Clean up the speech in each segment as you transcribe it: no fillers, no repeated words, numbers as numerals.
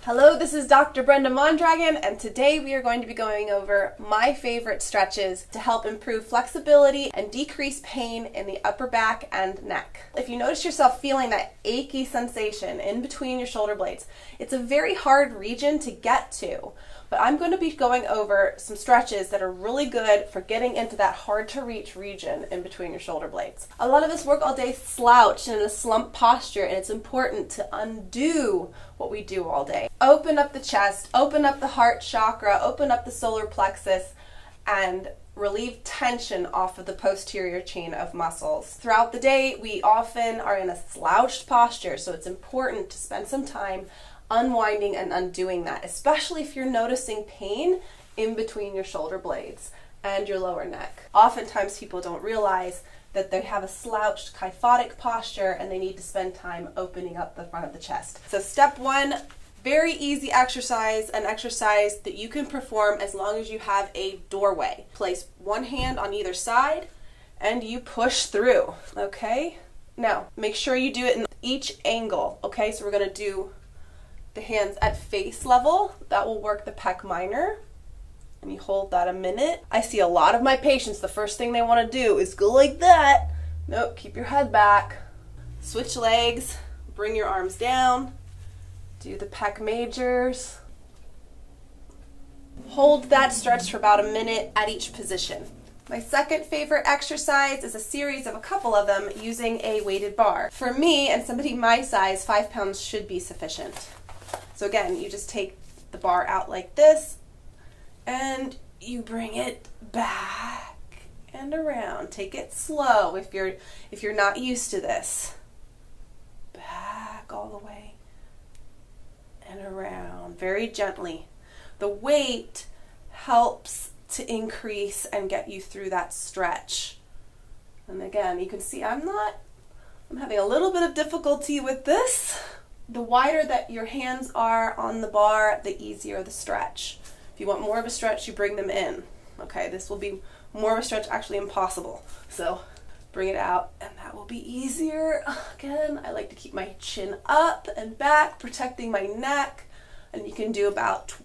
Hello, this is Dr. Brenda Mondragon, and today we are going to be going over my favorite stretches to help improve flexibility and decrease pain in the upper back and neck. If you notice yourself feeling that achy sensation in between your shoulder blades, it's a very hard region to get to. But I'm going to be going over some stretches that are really good for getting into that hard to reach region in between your shoulder blades. A lot of us work all day slouched in a slump posture, and it's important to undo what we do all day. Open up the chest, open up the heart chakra, open up the solar plexus, and relieve tension off of the posterior chain of muscles. Throughout the day, we often are in a slouched posture, so it's important to spend some time unwinding and undoing that, especially if you're noticing pain in between your shoulder blades and your lower neck. Oftentimes people don't realize that they have a slouched kyphotic posture and they need to spend time opening up the front of the chest. So step one, very easy exercise, an exercise that you can perform as long as you have a doorway. Place one hand on either side and you push through, okay? Now, make sure you do it in each angle, okay? So we're gonna do the hands at face level. That will work the pec minor. And you hold that a minute. I see a lot of my patients, the first thing they want to do is go like that. Nope, keep your head back. Switch legs, bring your arms down. Do the pec majors. Hold that stretch for about a minute at each position. My second favorite exercise is a series of a couple of them using a weighted bar. For me and somebody my size, 5 pounds should be sufficient. So again, you just take the bar out like this and you bring it back and around. Take it slow if you're not used to this. Back all the way and around, very gently. The weight helps to increase and get you through that stretch. And again, you can see I'm having a little bit of difficulty with this. The wider that your hands are on the bar, the easier the stretch. If you want more of a stretch, you bring them in. Okay, this will be more of a stretch, actually impossible. So bring it out and that will be easier. Again, I like to keep my chin up and back, protecting my neck. And you can do about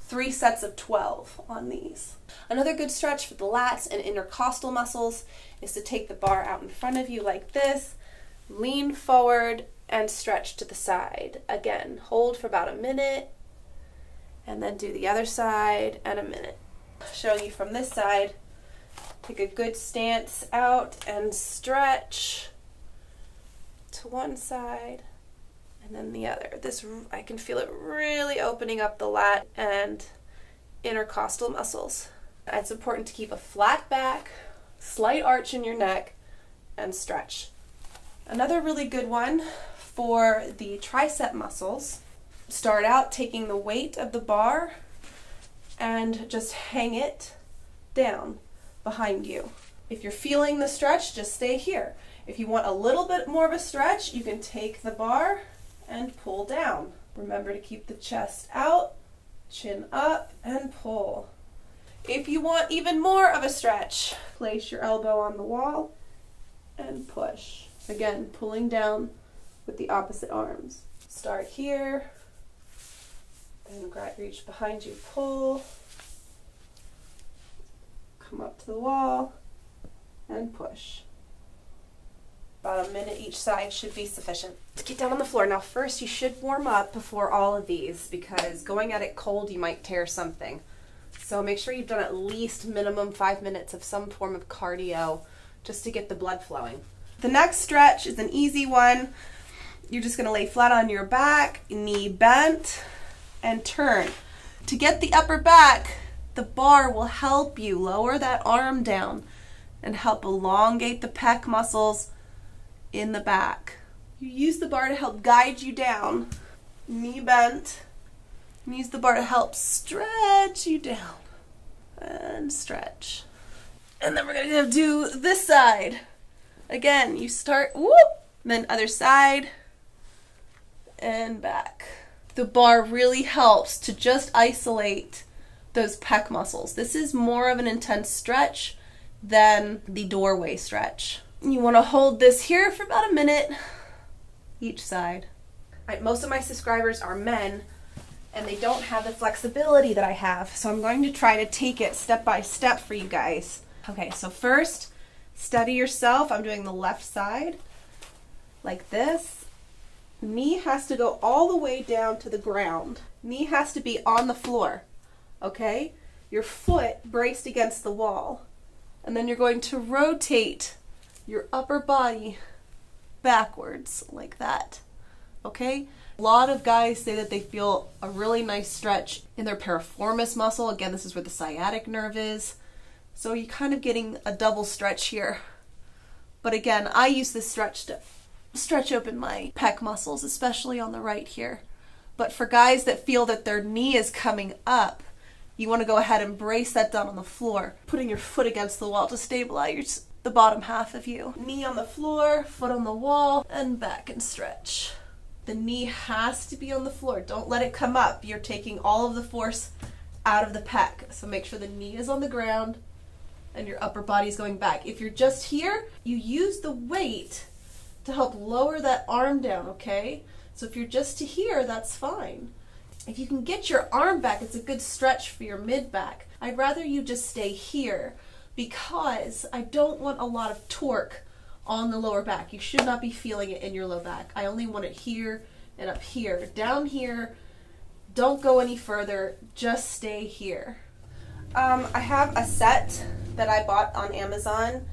3 sets of 12 on these. Another good stretch for the lats and intercostal muscles is to take the bar out in front of you like this, lean forward, and stretch to the side. Again, hold for about a minute, and then do the other side and a minute. Showing you from this side, take a good stance out and stretch to one side and then the other. This, I can feel it really opening up the lat and intercostal muscles. It's important to keep a flat back, slight arch in your neck, and stretch. Another really good one for the tricep muscles, start out taking the weight of the bar and just hang it down behind you. If you're feeling the stretch, just stay here. If you want a little bit more of a stretch, you can take the bar and pull down. Remember to keep the chest out, chin up, and pull. If you want even more of a stretch, place your elbow on the wall and push. Again, pulling down with the opposite arms. Start here, and reach behind you, pull, come up to the wall, and push. About a minute each side should be sufficient. To get down on the floor. Now first you should warm up before all of these because going at it cold you might tear something. So make sure you've done at least minimum 5 minutes of some form of cardio just to get the blood flowing. The next stretch is an easy one. You're just going to lay flat on your back, knee bent, and turn. To get the upper back, the bar will help you lower that arm down and help elongate the pec muscles in the back. You use the bar to help guide you down, knee bent, and use the bar to help stretch you down and stretch. And then we're going to do this side. Again, you start, whoop, then other side, and back. The bar really helps to just isolate those pec muscles. This is more of an intense stretch than the doorway stretch. You want to hold this here for about a minute, each side. Most of my subscribers are men, and they don't have the flexibility that I have. So I'm going to try to take it step by step for you guys. Okay, so first, steady yourself. I'm doing the left side like this. Knee has to go all the way down to the ground. Knee has to be on the floor, okay? Your foot braced against the wall. And then you're going to rotate your upper body backwards like that, okay? A lot of guys say that they feel a really nice stretch in their piriformis muscle. Again, this is where the sciatic nerve is. So you're kind of getting a double stretch here. But again, I use this stretch to stretch open my pec muscles, especially on the right here. But for guys that feel that their knee is coming up, you want to go ahead and brace that down on the floor, putting your foot against the wall to stabilize the bottom half of you. Knee on the floor, foot on the wall, and back and stretch. The knee has to be on the floor. Don't let it come up. You're taking all of the force out of the pec. So make sure the knee is on the ground and your upper body is going back. If you're just here, you use the weight to help lower that arm down, okay? So if you're just to here, that's fine. If you can get your arm back, it's a good stretch for your mid-back. I'd rather you just stay here because I don't want a lot of torque on the lower back. You should not be feeling it in your low back. I only want it here and up here. Down here, don't go any further, just stay here. I have a set that I bought on Amazon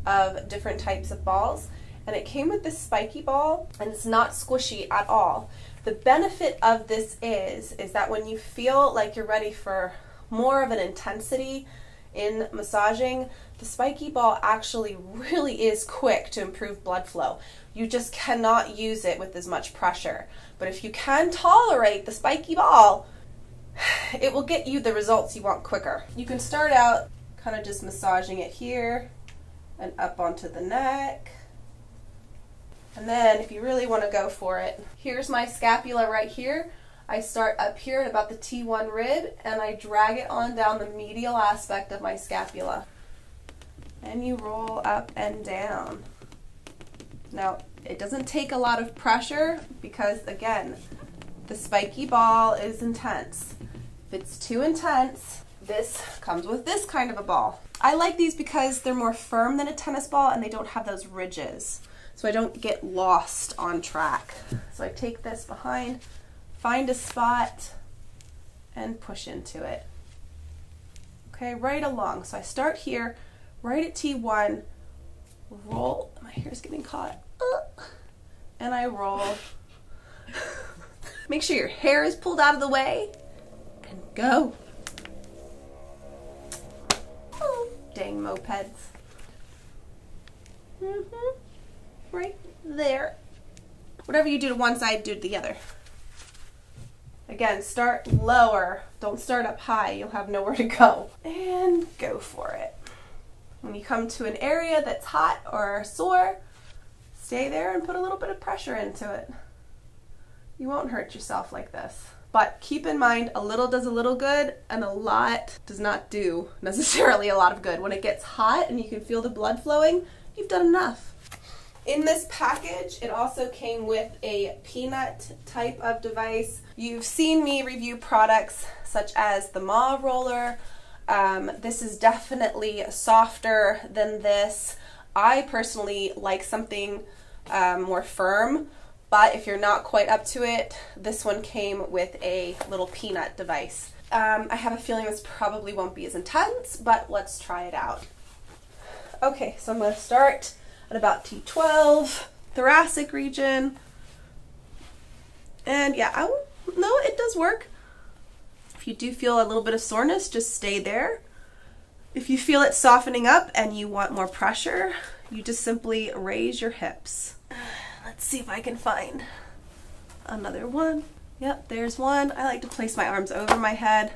of different types of balls, and it came with this spiky ball, and it's not squishy at all. The benefit of this is that when you feel like you're ready for more of an intensity in massaging, the spiky ball actually really is quick to improve blood flow. You just cannot use it with as much pressure. But if you can tolerate the spiky ball, it will get you the results you want quicker. You can start out kind of just massaging it here and up onto the neck. And then if you really want to go for it, here's my scapula right here. I start up here at about the T1 rib and I drag it on down the medial aspect of my scapula. And you roll up and down. Now, it doesn't take a lot of pressure because, again, the spiky ball is intense. If it's too intense, this comes with this kind of a ball. I like these because they're more firm than a tennis ball and they don't have those ridges, so I don't get lost on track. So I take this behind, find a spot, and push into it. Okay, right along. So I start here, right at T1, roll, my hair's getting caught, and I roll. Make sure your hair is pulled out of the way, and go. Oh, dang mopeds. Right there. Whatever you do to one side, do to the other. Again, start lower. Don't start up high. You'll have nowhere to go. And go for it. When you come to an area that's hot or sore, stay there and put a little bit of pressure into it. You won't hurt yourself like this. But keep in mind, a little does a little good, and a lot does not do necessarily a lot of good. When it gets hot and you can feel the blood flowing, you've done enough. In this package, it also came with a peanut type of device. You've seen me review products such as the Ma roller. This is definitely softer than this. I personally like something more firm, but if you're not quite up to it, this one came with a little peanut device. I have a feeling this probably won't be as intense, but let's try it out. Okay, so I'm going to start at about T12, thoracic region. And yeah, no, it does work. If you do feel a little bit of soreness, just stay there. If you feel it softening up and you want more pressure, you just simply raise your hips. Let's see if I can find another one. Yep, there's one. I like to place my arms over my head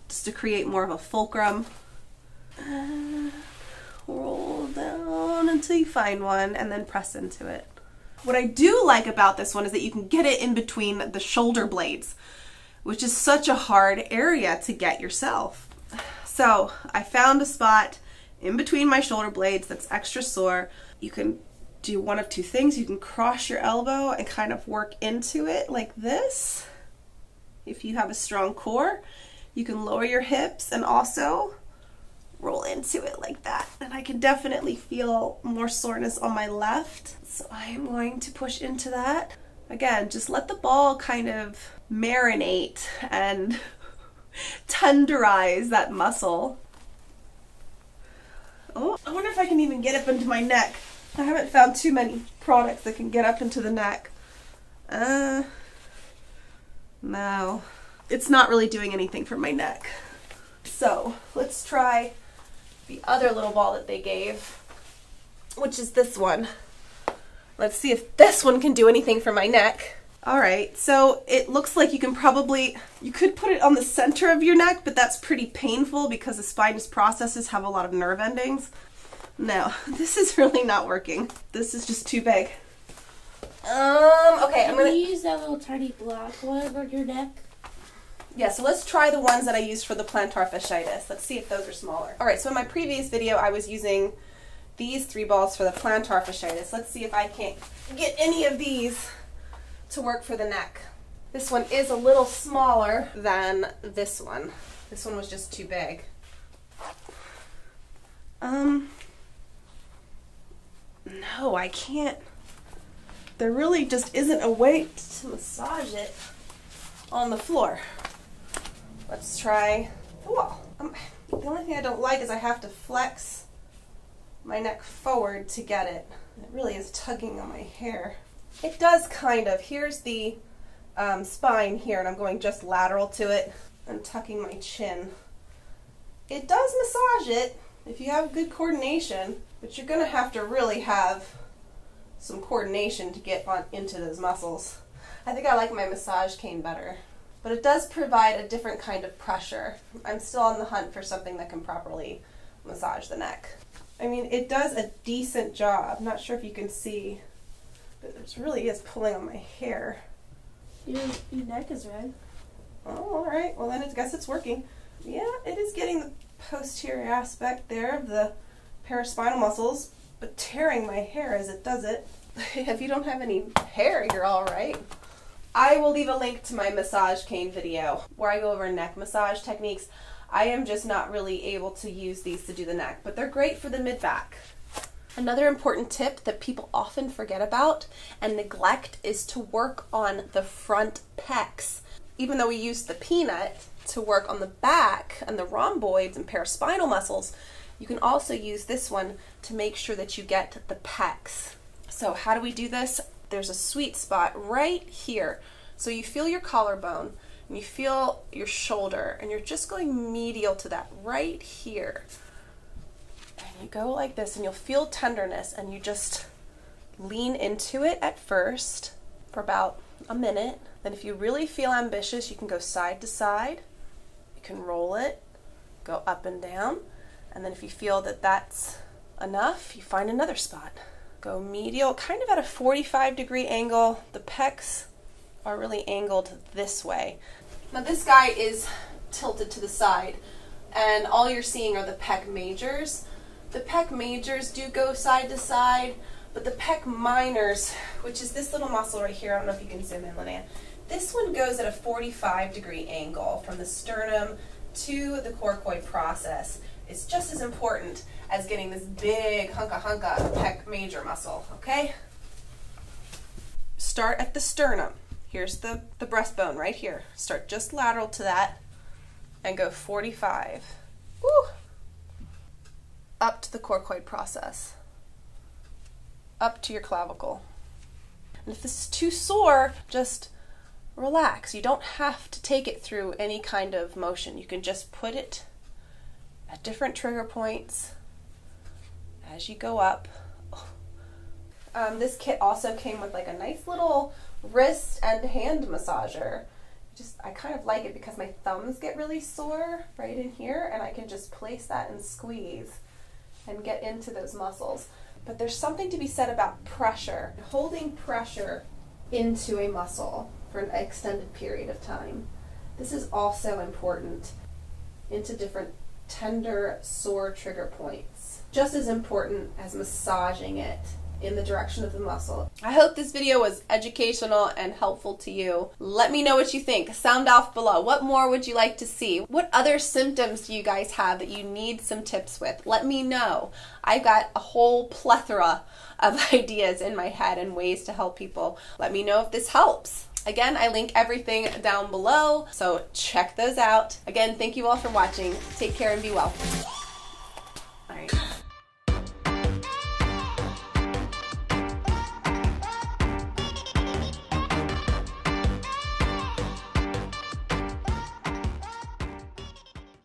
just to create more of a fulcrum. Roll down until you find one and then press into it. What I do like about this one is that you can get it in between the shoulder blades, which is such a hard area to get yourself. So I found a spot in between my shoulder blades that's extra sore. You can do one of two things. You can cross your elbow and kind of work into it like this, If you have a strong core, you can lower your hips and also roll into it like that. And I can definitely feel more soreness on my left. So I am going to push into that. Again, just let the ball kind of marinate and tenderize that muscle. Oh, I wonder if I can even get up into my neck. I haven't found too many products that can get up into the neck. No. It's not really doing anything for my neck. So let's try the other little ball that they gave, which is this one. Let's see if this one can do anything for my neck. All right, so it looks like you could put it on the center of your neck, but that's pretty painful because the spinous processes have a lot of nerve endings. No, this is really not working. This is just too big. Okay, I'm gonna use that little tiny black one on your neck. Yeah, so let's try the ones that I used for the plantar fasciitis. Let's see if those are smaller. All right, so in my previous video, I was using these 3 balls for the plantar fasciitis. Let's see if I can't get any of these to work for the neck. This one is a little smaller than this one. This one was just too big. No, I can't. There really just isn't a way to massage it on the floor. Let's try the wall. The only thing I don't like is I have to flex my neck forward to get it. It really is tugging on my hair. It does kind of. Here's the spine here, and I'm going just lateral to it and tucking my chin. It does massage it if you have good coordination, but you're going to have to really have some coordination to get into those muscles. I think I like my massage cane better, but it does provide a different kind of pressure. I'm still on the hunt for something that can properly massage the neck. I mean, it does a decent job. I'm not sure if you can see, but it really is pulling on my hair. Your neck is red. Oh, all right. Well, then I guess it's working. Yeah, it is getting the posterior aspect there of the paraspinal muscles, but tearing my hair as it does it. If you don't have any hair, you're all right. I will leave a link to my massage cane video where I go over neck massage techniques. I am just not really able to use these to do the neck, but they're great for the mid-back. Another important tip that people often forget about and neglect is to work on the front pecs. Even though we use the peanut to work on the back and the rhomboids and paraspinal muscles, you can also use this one to make sure that you get the pecs. So how do we do this? There's a sweet spot right here. So you feel your collarbone and you feel your shoulder, and you're just going medial to that right here. And you go like this and you'll feel tenderness, and you just lean into it at first for about a minute. Then if you really feel ambitious, you can go side to side. You can roll it, go up and down. And then if you feel that that's enough, you find another spot. Go medial, kind of at a 45-degree angle. The pecs are really angled this way. Now this guy is tilted to the side, and all you're seeing are the pec majors. The pec majors do go side to side, but the pec minors, which is this little muscle right here, I don't know if you can zoom in, Linnea, this one goes at a 45-degree angle from the sternum to the coracoid process. It's just as important as getting this big hunka pec major muscle, okay? Start at the sternum. Here's the breastbone right here. Start just lateral to that and go 45. Woo! Up to the coracoid process. Up to your clavicle. And if this is too sore, just relax. You don't have to take it through any kind of motion. You can just put it at different trigger points as you go up. This kit also came with like a nice little wrist and hand massager. I kind of like it because my thumbs get really sore right in here, and I can just place that and squeeze and get into those muscles. But there's something to be said about pressure, holding pressure into a muscle for an extended period of time. This is also important into different tender, sore trigger points. Just as important as massaging it in the direction of the muscle. I hope this video was educational and helpful to you. Let me know what you think. Sound off below. What more would you like to see? What other symptoms do you guys have that you need some tips with? Let me know. I've got a whole plethora of ideas in my head and ways to help people. Let me know if this helps. Again, I link everything down below, so check those out. Again, thank you all for watching. Take care and be well. All right.